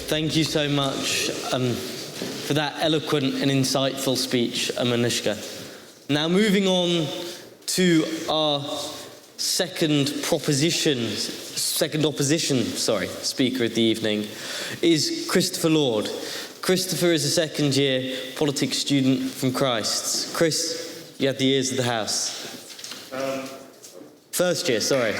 Thank you so much for that eloquent and insightful speech, Manishka. Now moving on to our second opposition speaker of the evening is Christopher Lorde. Christopher is a second-year politics student from Christ's. Chris, you have the ears of the house. First year, sorry.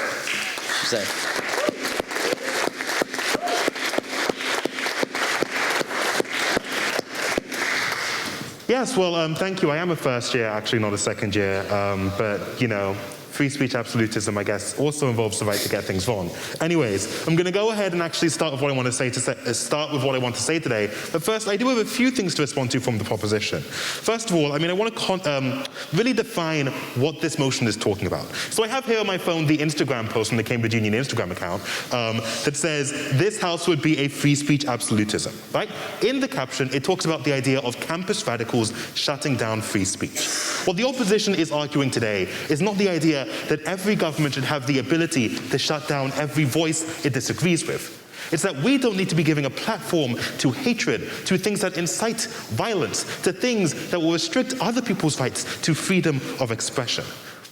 Yes, well, thank you. I am a first year, actually not a second year, but, you know, free speech absolutism, I guess, also involves the right to get things wrong. Anyways, I'm going to go ahead and actually start with what I want to say today. But first, I do have a few things to respond to from the proposition. First of all, I want to really define what this motion is talking about. So I have here on my phone the Instagram post from the Cambridge Union Instagram account that says, "This house would be a free speech absolutism," right? In the caption, it talks about the idea of campus radicals shutting down free speech. What the opposition is arguing today is not the idea that every government should have the ability to shut down every voice it disagrees with. It's that we don't need to be giving a platform to hatred, to things that incite violence, to things that will restrict other people's rights to freedom of expression.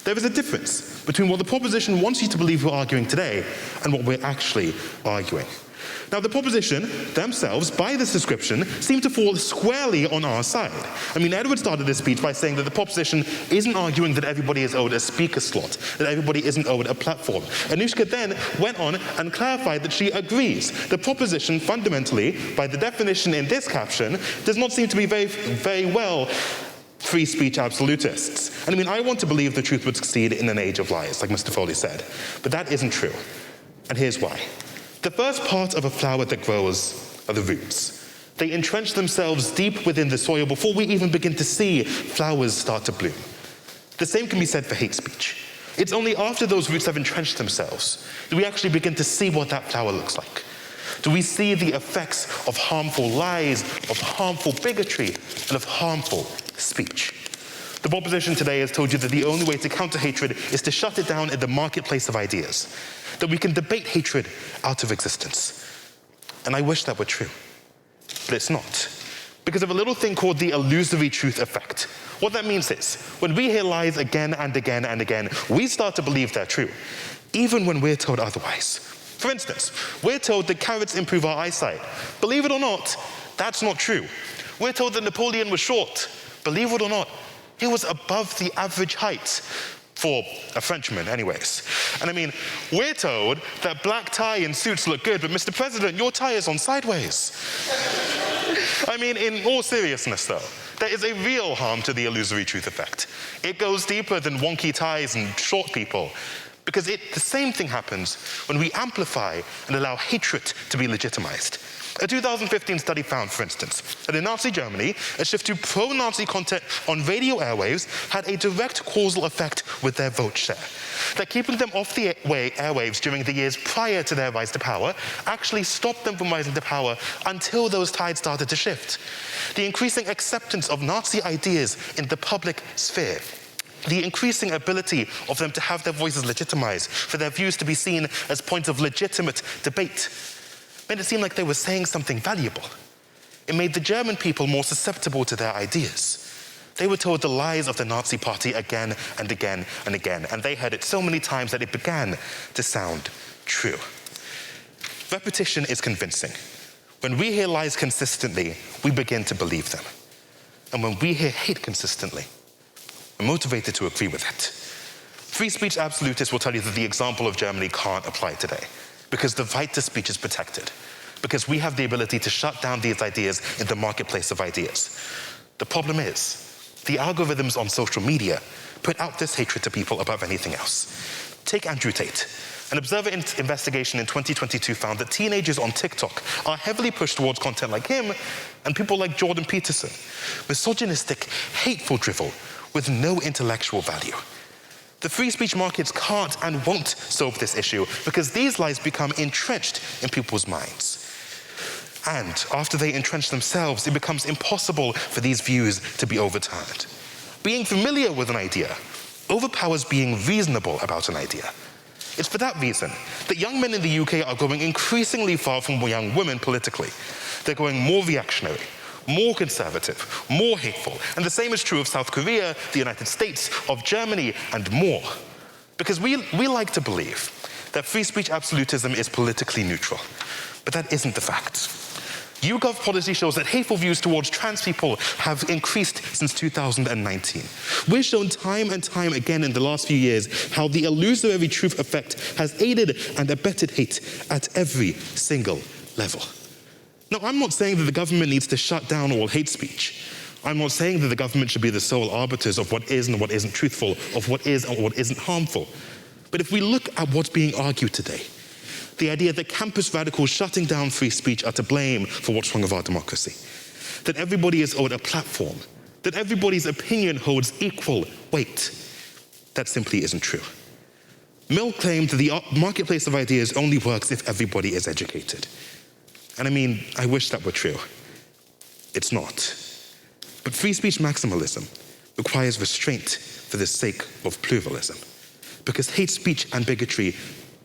There is a difference between what the proposition wants you to believe we're arguing today and what we're actually arguing. Now, the proposition themselves, by this description, seem to fall squarely on our side. Edward started his speech by saying that the proposition isn't arguing that everybody is owed a speaker slot, that everybody isn't owed a platform. Anushka then went on and clarified that she agrees. The proposition, fundamentally, by the definition in this caption, does not seem to be very well free speech absolutists. I want to believe the truth would succeed in an age of lies, like Mr. Foley said. But that isn't true. And here's why. The first part of a flower that grows are the roots. They entrench themselves deep within the soil before we even begin to see flowers start to bloom. The same can be said for hate speech. It's only after those roots have entrenched themselves that we actually begin to see what that flower looks like. Do we see the effects of harmful lies, of harmful bigotry, and of harmful speech? The proposition today has told you that the only way to counter hatred is to shut it down in the marketplace of ideas, that we can debate hatred out of existence. And I wish that were true, but it's not, because of a little thing called the illusory truth effect. What that means is, when we hear lies again and again and again, we start to believe they're true, even when we're told otherwise. For instance, we're told that carrots improve our eyesight. Believe it or not, that's not true. We're told that Napoleon was short. Believe it or not, he was above the average height, for a Frenchman anyways. We're told that black tie and suits look good, but Mr. President, your tie is on sideways. In all seriousness though, there is a real harm to the illusory truth effect. It goes deeper than wonky ties and short people, because the same thing happens when we amplify and allow hatred to be legitimized. A 2015 study found, for instance, that in Nazi Germany, a shift to pro-Nazi content on radio airwaves had a direct causal effect with their vote share. That keeping them off the airwaves during the years prior to their rise to power actually stopped them from rising to power until those tides started to shift. The increasing acceptance of Nazi ideas in the public sphere, the increasing ability of them to have their voices legitimized, for their views to be seen as points of legitimate debate, made it seem like they were saying something valuable. It made the German people more susceptible to their ideas. They were told the lies of the Nazi party again and again and again, and they heard it so many times that it began to sound true. Repetition is convincing. When we hear lies consistently, we begin to believe them. And when we hear hate consistently, we're motivated to agree with it. Free speech absolutists will tell you that the example of Germany can't apply today, because the right to speech is protected, because we have the ability to shut down these ideas in the marketplace of ideas. The problem is, the algorithms on social media put out this hatred to people above anything else. Take Andrew Tate. An Observer investigation in 2022 found that teenagers on TikTok are heavily pushed towards content like him and people like Jordan Peterson, misogynistic, hateful drivel with no intellectual value. The free speech markets can't and won't solve this issue because these lies become entrenched in people's minds. And after they entrench themselves, it becomes impossible for these views to be overturned. Being familiar with an idea overpowers being reasonable about an idea. It's for that reason that young men in the UK are going increasingly far from young women politically. They're going more reactionary, more conservative, more hateful. And the same is true of South Korea, the United States, of Germany, and more. Because we like to believe that free speech absolutism is politically neutral. But that isn't the fact. YouGov policy shows that hateful views towards trans people have increased since 2019. We've shown time and time again in the last few years how the illusory truth effect has aided and abetted hate at every single level. Now, I'm not saying that the government needs to shut down all hate speech. I'm not saying that the government should be the sole arbiters of what is and what isn't truthful, of what is and what isn't harmful. But if we look at what's being argued today, the idea that campus radicals shutting down free speech are to blame for what's wrong with our democracy, that everybody is owed a platform, that everybody's opinion holds equal weight, that simply isn't true. Mill claimed that the marketplace of ideas only works if everybody is educated. And I mean, I wish that were true. It's not. But free speech maximalism requires restraint for the sake of pluralism, because hate speech and bigotry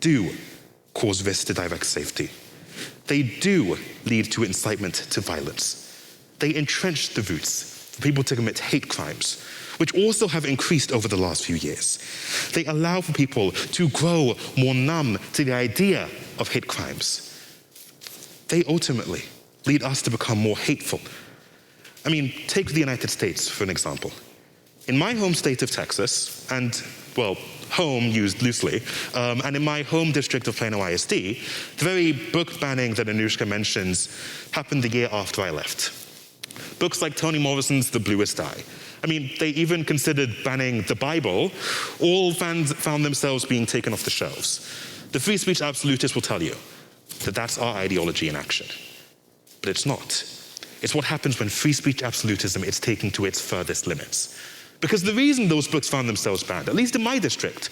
do cause risk to direct safety. They do lead to incitement to violence. They entrench the roots for people to commit hate crimes, which also have increased over the last few years. They allow for people to grow more numb to the idea of hate crimes. They ultimately lead us to become more hateful. I mean, take the United States for an example. In my home state of Texas, and, well, home used loosely, and in my home district of Plano ISD, the very book banning that Anushka mentions happened the year after I left. Books like Toni Morrison's The Bluest Eye. I mean, they even considered banning the Bible. All fans found themselves being taken off the shelves. The free speech absolutists will tell you that that's our ideology in action. But it's not. It's what happens when free speech absolutism is taken to its furthest limits. Because the reason those books found themselves banned, at least in my district,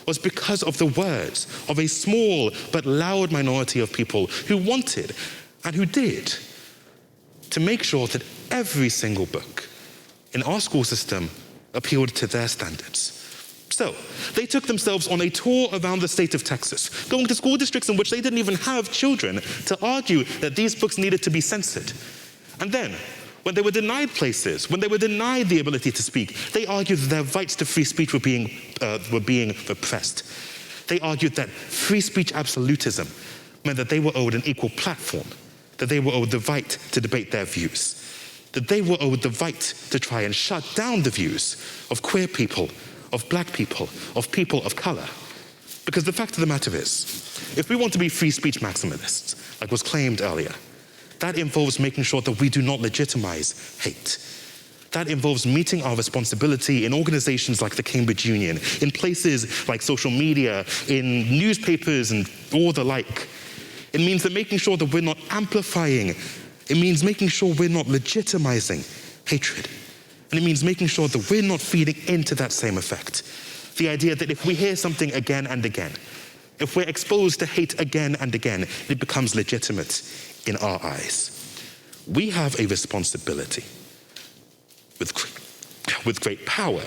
was because of the words of a small but loud minority of people who wanted, and who did, to make sure that every single book in our school system appealed to their standards. So, they took themselves on a tour around the state of Texas, going to school districts in which they didn't even have children, to argue that these books needed to be censored. And then, when they were denied places, when they were denied the ability to speak, they argued that their rights to free speech were being repressed. They argued that free speech absolutism meant that they were owed an equal platform, that they were owed the right to debate their views, that they were owed the right to try and shut down the views of queer people, of black people, of people of color. Because the fact of the matter is, if we want to be free speech maximalists, like was claimed earlier, that involves making sure that we do not legitimize hate. That involves meeting our responsibility in organizations like the Cambridge Union, in places like social media, in newspapers and all the like. It means that making sure that we're not amplifying, it means making sure we're not legitimizing hatred. And it means making sure that we're not feeding into that same effect. The idea that if we hear something again and again, if we're exposed to hate again and again, it becomes legitimate in our eyes. We have a responsibility. With great power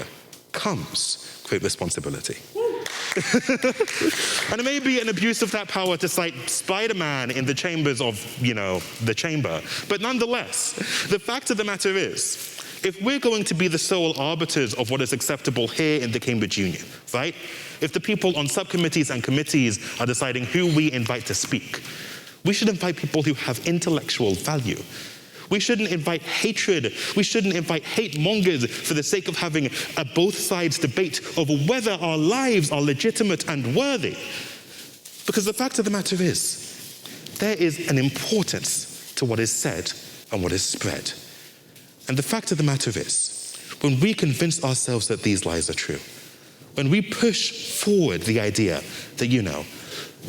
comes great responsibility. And it may be an abuse of that power to cite Spider-Man in the chambers of, the chamber. But nonetheless, the fact of the matter is, if we're going to be the sole arbiters of what is acceptable here in the Cambridge Union, right? If the people on subcommittees and committees are deciding who we invite to speak, we should invite people who have intellectual value. We shouldn't invite hatred. We shouldn't invite hate mongers for the sake of having a both sides debate over whether our lives are legitimate and worthy. Because the fact of the matter is, there is an importance to what is said and what is spread. And the fact of the matter is, when we convince ourselves that these lies are true, when we push forward the idea that,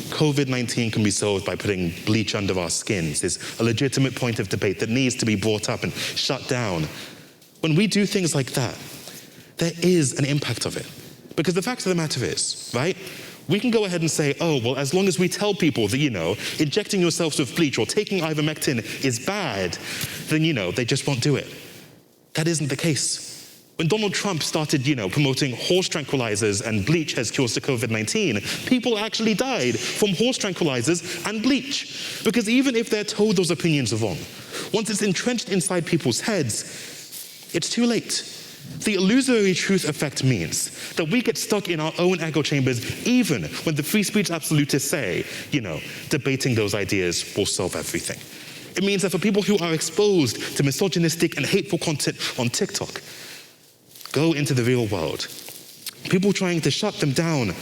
COVID-19 can be solved by putting bleach under our skins is a legitimate point of debate that needs to be brought up and shut down. When we do things like that, there is an impact of it. Because the fact of the matter is, right, we can go ahead and say, oh, well, as long as we tell people that, injecting yourselves with bleach or taking ivermectin is bad, then, they just won't do it. That isn't the case. When Donald Trump started, promoting horse tranquilizers and bleach as cures to COVID-19, people actually died from horse tranquilizers and bleach. Because even if they're told those opinions are wrong, once it's entrenched inside people's heads, it's too late. The illusory truth effect means that we get stuck in our own echo chambers even when the free speech absolutists say, debating those ideas will solve everything. It means that for people who are exposed to misogynistic and hateful content on TikTok, go into the real world. People trying to shut them down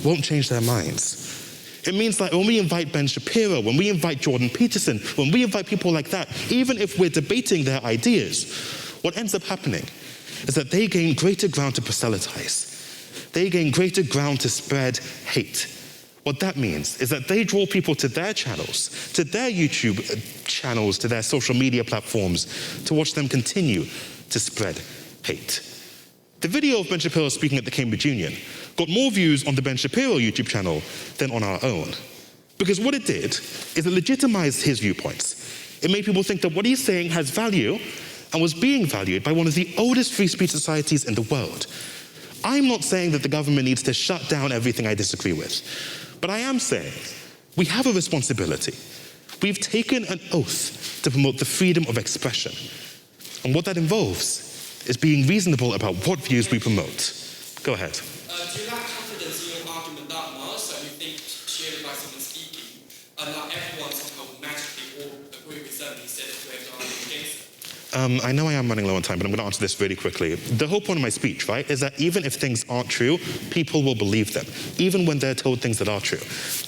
won't change their minds. It means that when we invite Ben Shapiro, when we invite Jordan Peterson, when we invite people like that, even if we're debating their ideas, what ends up happening is that they gain greater ground to proselytize. They gain greater ground to spread hate. What that means is that they draw people to their channels, to their YouTube channels, to their social media platforms, to watch them continue to spread hate. The video of Ben Shapiro speaking at the Cambridge Union got more views on the Ben Shapiro YouTube channel than on our own. Because what it did is it legitimized his viewpoints. It made people think that what he's saying has value and was being valued by one of the oldest free speech societies in the world. I'm not saying that the government needs to shut down everything I disagree with, but I am saying we have a responsibility. We've taken an oath to promote the freedom of expression. And what that involves is being reasonable about what views we promote. Go ahead. Do you lack confidence in your argument that much that you think shared by someone speaking, and not everyone somehow magically all agree with them instead of we have to argue against it? I know I am running low on time, but I'm going to answer this really quickly. The whole point of my speech, right, is that even if things aren't true, people will believe them, even when they're told things that are true.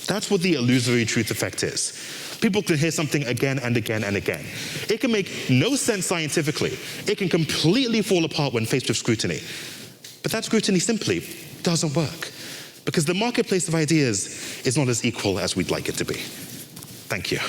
That's what the illusory truth effect is. People can hear something again and again and again. It can make no sense scientifically. It can completely fall apart when faced with scrutiny. But that scrutiny simply doesn't work, because the marketplace of ideas is not as equal as we'd like it to be. Thank you.